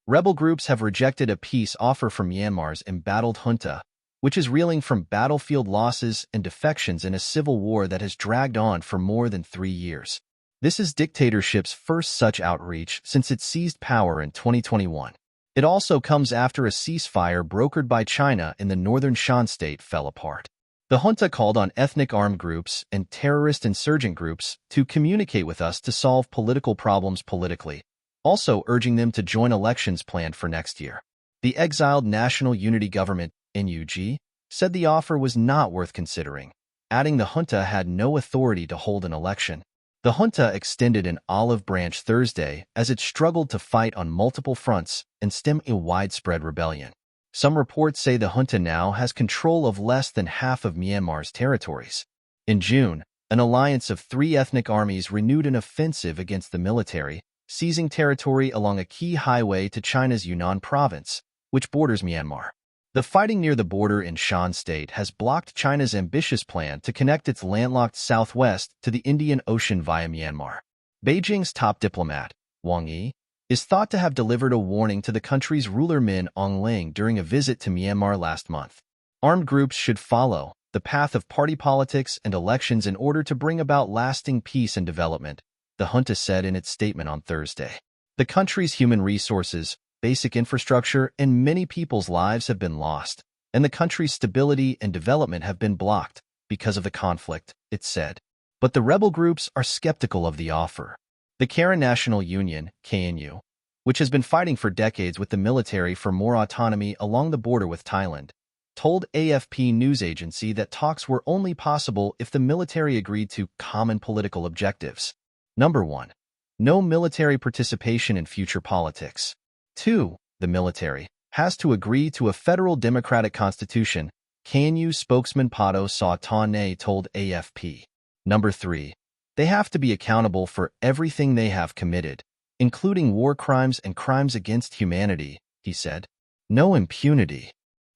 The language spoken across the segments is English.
Rebel groups have rejected a peace offer from Myanmar's embattled junta, which is reeling from battlefield losses and defections in a civil war that has dragged on for more than 3 years. This is dictatorship's first such outreach since it seized power in 2021. It also comes after a ceasefire brokered by China in the northern Shan state fell apart. The junta called on ethnic armed groups and terrorist insurgent groups to communicate with us to solve political problems politically, also urging them to join elections planned for next year. The exiled National Unity Government, NUG, said the offer was not worth considering, adding the junta had no authority to hold an election. The junta extended an olive branch Thursday as it struggled to fight on multiple fronts and stem a widespread rebellion. Some reports say the junta now has control of less than half of Myanmar's territories. In June, an alliance of 3 ethnic armies renewed an offensive against the military, seizing territory along a key highway to China's Yunnan province, which borders Myanmar. The fighting near the border in Shan state has blocked China's ambitious plan to connect its landlocked southwest to the Indian Ocean via Myanmar. Beijing's top diplomat, Wang Yi, is thought to have delivered a warning to the country's ruler Min Aung during a visit to Myanmar last month. Armed groups should follow the path of party politics and elections in order to bring about lasting peace and development, the junta said in its statement on Thursday. The country's human resources, basic infrastructure, and many people's lives have been lost, and the country's stability and development have been blocked because of the conflict, it said. But the rebel groups are skeptical of the offer. The Karen National Union, KNU, which has been fighting for decades with the military for more autonomy along the border with Thailand, told AFP news agency that talks were only possible if the military agreed to common political objectives. Number 1. No military participation in future politics. 2. The military has to agree to a federal democratic constitution, KNU spokesman Pato Sautane told AFP. Number 3. They have to be accountable for everything they have committed, including war crimes and crimes against humanity, he said. No impunity.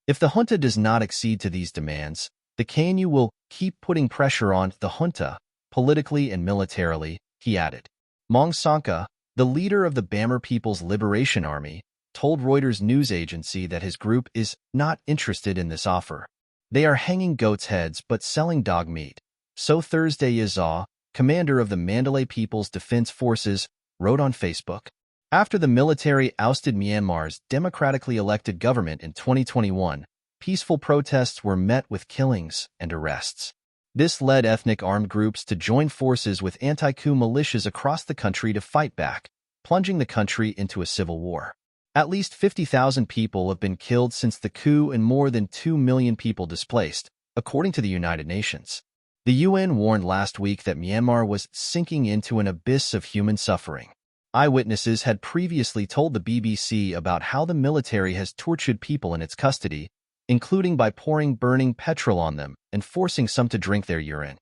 If the junta does not accede to these demands, the KNU will keep putting pressure on the junta, politically and militarily, he added. Maung Sanka, the leader of the Bamar People's Liberation Army, told Reuters news agency that his group is not interested in this offer. They are hanging goats' heads but selling dog meat. So Thursday Yazaw, commander of the Mandalay People's Defense Forces, wrote on Facebook. After the military ousted Myanmar's democratically elected government in 2021, peaceful protests were met with killings and arrests. This led ethnic armed groups to join forces with anti-coup militias across the country to fight back, plunging the country into a civil war. At least 50,000 people have been killed since the coup and more than 2 million people displaced, according to the United Nations. The UN warned last week that Myanmar was sinking into an abyss of human suffering. Eyewitnesses had previously told the BBC about how the military has tortured people in its custody, including by pouring burning petrol on them and forcing some to drink their urine.